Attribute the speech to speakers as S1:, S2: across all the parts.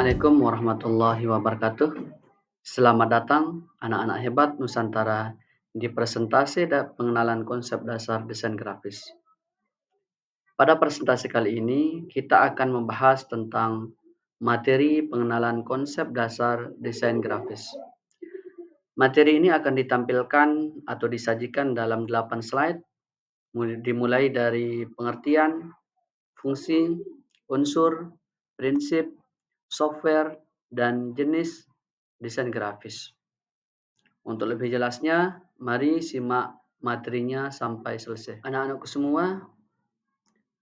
S1: Assalamualaikum warahmatullahi wabarakatuh. Selamat datang anak-anak hebat Nusantara di presentasi dan pengenalan konsep dasar desain grafis. Pada presentasi kali ini kita akan membahas tentang materi pengenalan konsep dasar desain grafis. Materi ini akan ditampilkan atau disajikan dalam 8 slide, dimulai dari pengertian, fungsi, unsur, prinsip, software, dan jenis desain grafis. Untuk lebih jelasnya, mari simak materinya sampai selesai. Anak-anakku semua,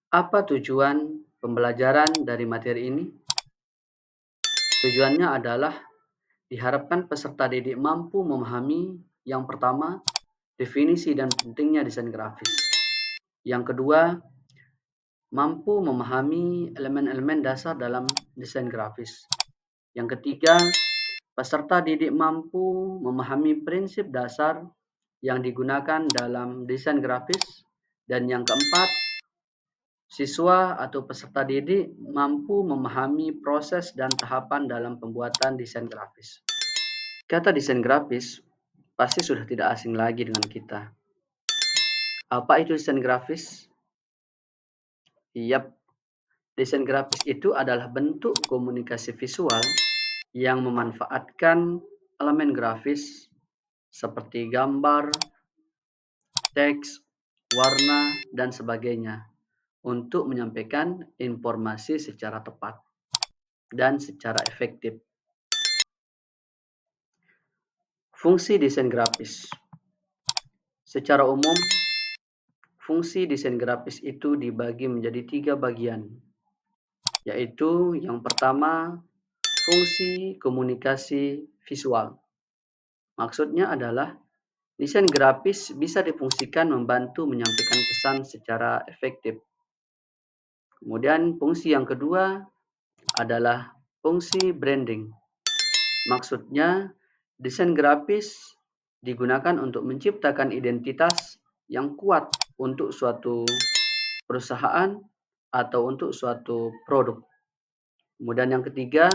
S1: apa tujuan pembelajaran dari materi ini? Tujuannya adalah diharapkan peserta didik mampu memahami yang pertama, definisi dan pentingnya desain grafis. Yang kedua, mampu memahami elemen-elemen dasar dalam desain grafis. Yang ketiga, peserta didik mampu memahami prinsip dasar yang digunakan dalam desain grafis. Dan yang keempat, siswa atau peserta didik mampu memahami proses dan tahapan dalam pembuatan desain grafis. Kata desain grafis pasti sudah tidak asing lagi dengan kita. Apa itu desain grafis? Yap, desain grafis itu adalah bentuk komunikasi visual yang memanfaatkan elemen grafis seperti gambar, teks, warna, dan sebagainya untuk menyampaikan informasi secara tepat dan secara efektif. Fungsi desain grafis. Secara umum, fungsi desain grafis itu dibagi menjadi 3 bagian, yaitu yang pertama, fungsi komunikasi visual. Maksudnya adalah desain grafis bisa difungsikan membantu menyampaikan pesan secara efektif. Kemudian fungsi yang kedua adalah fungsi branding. Maksudnya, desain grafis digunakan untuk menciptakan identitas yang kuat untuk suatu perusahaan atau untuk suatu produk. Kemudian yang ketiga,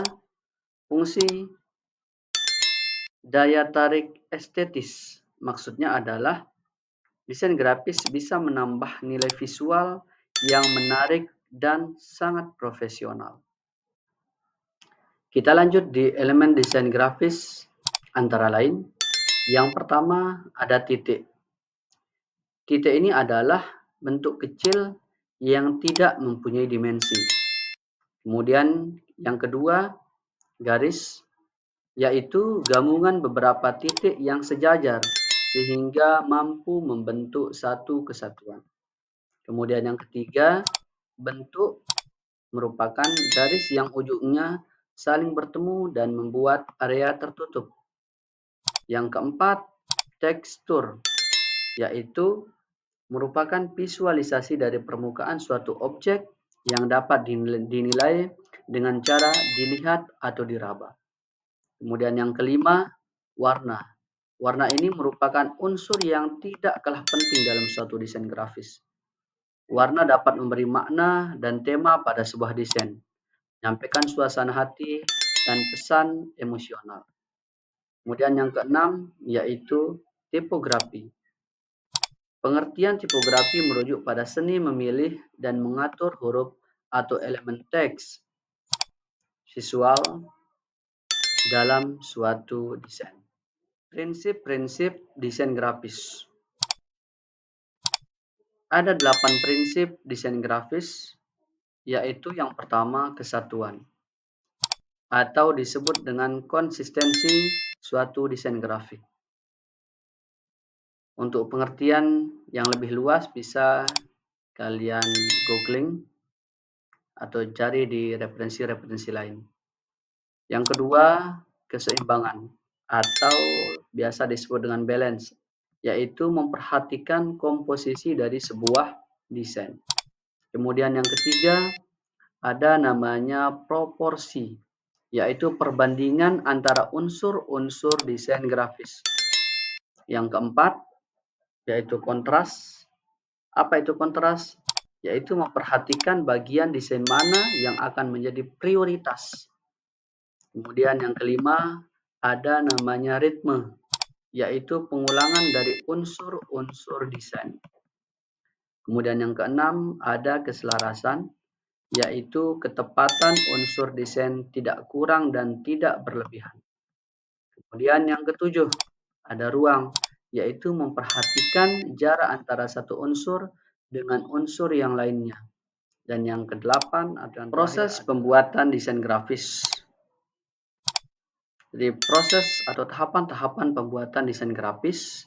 S1: fungsi daya tarik estetis. Maksudnya adalah desain grafis bisa menambah nilai visual yang menarik dan sangat profesional. Kita lanjut di elemen desain grafis antara lain. Yang pertama ada titik. Titik ini adalah bentuk kecil yang tidak mempunyai dimensi. Kemudian yang kedua garis, yaitu gabungan beberapa titik yang sejajar sehingga mampu membentuk satu kesatuan. Kemudian yang ketiga, bentuk merupakan garis yang ujungnya saling bertemu dan membuat area tertutup. Yang keempat, tekstur, yaitu merupakan visualisasi dari permukaan suatu objek yang dapat dinilai dengan cara dilihat atau diraba. Kemudian yang kelima, warna. Warna ini merupakan unsur yang tidak kalah penting dalam suatu desain grafis. Warna dapat memberi makna dan tema pada sebuah desain, menyampaikan suasana hati dan pesan emosional. Kemudian yang keenam yaitu tipografi. Pengertian tipografi merujuk pada seni memilih dan mengatur huruf atau elemen teks visual dalam suatu desain. Prinsip-prinsip desain grafis. Ada 8 prinsip desain grafis, yaitu yang pertama kesatuan, atau disebut dengan konsistensi suatu desain grafik. Untuk pengertian yang lebih luas bisa kalian googling atau cari di referensi-referensi lain. Yang kedua, keseimbangan atau biasa disebut dengan balance, yaitu memperhatikan komposisi dari sebuah desain. Kemudian yang ketiga, ada namanya proporsi, yaitu perbandingan antara unsur-unsur desain grafis. Yang keempat, yaitu kontras. Apa itu kontras? Yaitu memperhatikan bagian desain mana yang akan menjadi prioritas Kemudian yang kelima, ada namanya ritme, yaitu pengulangan dari unsur-unsur desain. Kemudian yang keenam, ada keselarasan, yaitu ketepatan unsur desain tidak kurang dan tidak berlebihan. Kemudian yang ketujuh, ada ruang, yaitu memperhatikan jarak antara satu unsur dengan unsur yang lainnya. Dan yang kedelapan adalah proses pembuatan desain grafis. Jadi proses atau tahapan-tahapan pembuatan desain grafis,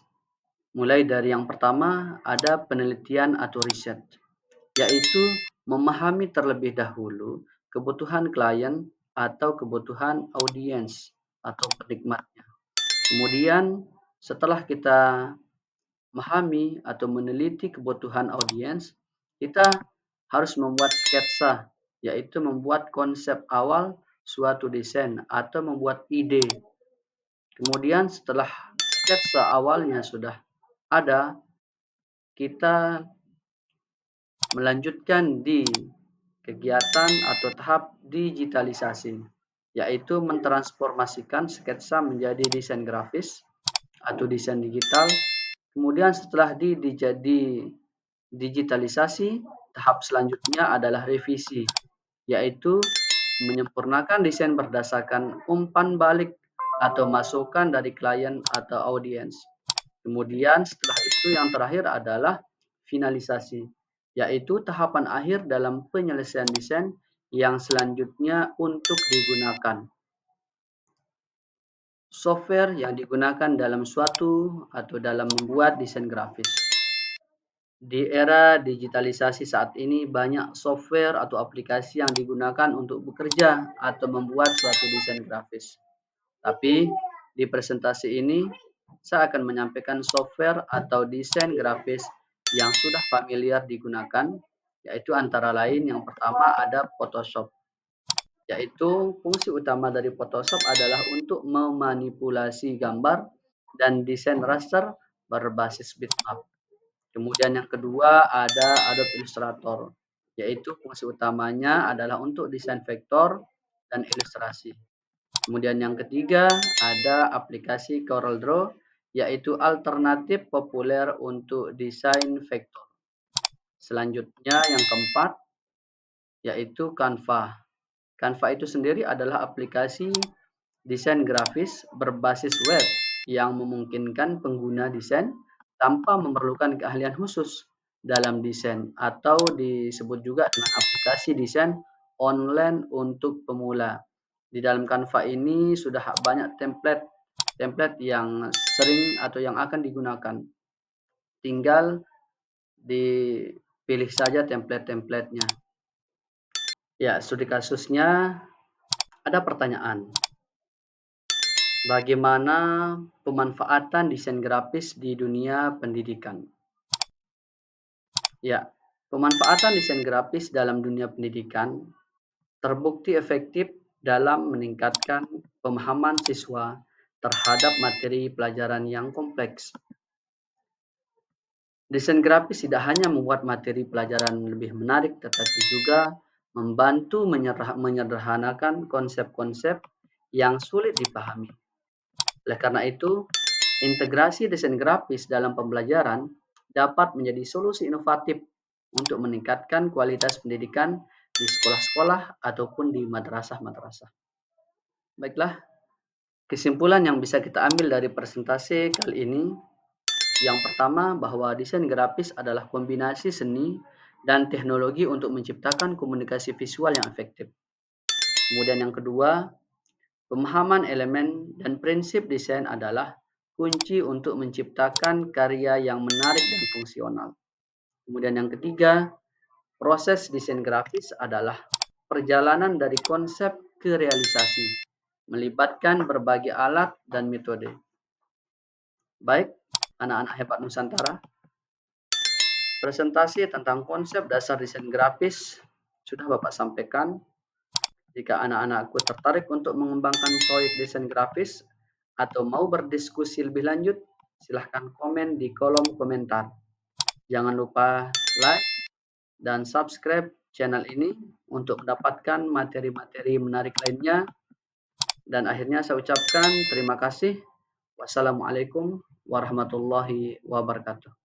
S1: mulai dari yang pertama ada penelitian atau riset, yaitu memahami terlebih dahulu kebutuhan klien atau kebutuhan audiens atau penikmatnya. Kemudian setelah kita memahami atau meneliti kebutuhan audiens, kita harus membuat sketsa, yaitu membuat konsep awal suatu desain atau membuat ide. Kemudian setelah sketsa awalnya sudah ada, kita melanjutkan di kegiatan atau tahap digitalisasi, yaitu mentransformasikan sketsa menjadi desain grafis atau desain digital. Kemudian setelah digitalisasi, tahap selanjutnya adalah revisi, yaitu menyempurnakan desain berdasarkan umpan balik atau masukan dari klien atau audiens. Kemudian setelah itu yang terakhir adalah finalisasi, yaitu tahapan akhir dalam penyelesaian desain yang selanjutnya untuk digunakan. Software yang digunakan dalam suatu atau dalam membuat desain grafis. Di era digitalisasi saat ini, banyak software atau aplikasi yang digunakan untuk bekerja atau membuat suatu desain grafis. Tapi di presentasi ini, saya akan menyampaikan software atau desain grafis yang sudah familiar digunakan, yaitu antara lain yang pertama ada Photoshop. Yaitu fungsi utama dari Photoshop adalah untuk memanipulasi gambar dan desain raster berbasis bitmap. Kemudian yang kedua ada Adobe Illustrator, yaitu fungsi utamanya adalah untuk desain vektor dan ilustrasi. Kemudian yang ketiga ada aplikasi CorelDRAW, yaitu alternatif populer untuk desain vektor. Selanjutnya yang keempat yaitu Canva. Canva itu sendiri adalah aplikasi desain grafis berbasis web yang memungkinkan pengguna desain tanpa memerlukan keahlian khusus dalam desain, atau disebut juga dengan aplikasi desain online untuk pemula. Di dalam Canva ini sudah banyak template yang sering atau yang akan digunakan. Tinggal dipilih saja template-templatenya. Ya, studi kasusnya ada pertanyaan. Bagaimana pemanfaatan desain grafis di dunia pendidikan? Ya, pemanfaatan desain grafis dalam dunia pendidikan terbukti efektif dalam meningkatkan pemahaman siswa terhadap materi pelajaran yang kompleks. Desain grafis tidak hanya membuat materi pelajaran lebih menarik, tetapi juga membantu menyederhanakan konsep-konsep yang sulit dipahami. Oleh karena itu, integrasi desain grafis dalam pembelajaran dapat menjadi solusi inovatif untuk meningkatkan kualitas pendidikan di sekolah-sekolah ataupun di madrasah-madrasah. Baiklah, kesimpulan yang bisa kita ambil dari presentasi kali ini, yang pertama bahwa desain grafis adalah kombinasi seni dan teknologi untuk menciptakan komunikasi visual yang efektif. Kemudian yang kedua, pemahaman elemen dan prinsip desain adalah kunci untuk menciptakan karya yang menarik dan fungsional. Kemudian yang ketiga, proses desain grafis adalah perjalanan dari konsep ke realisasi, melibatkan berbagai alat dan metode. Baik, anak-anak hebat Nusantara, presentasi tentang konsep dasar desain grafis sudah Bapak sampaikan. Jika anak-anakku tertarik untuk mengembangkan proyek desain grafis atau mau berdiskusi lebih lanjut, silahkan komen di kolom komentar. Jangan lupa like dan subscribe channel ini untuk mendapatkan materi-materi menarik lainnya. Dan akhirnya saya ucapkan terima kasih. Wassalamualaikum warahmatullahi wabarakatuh.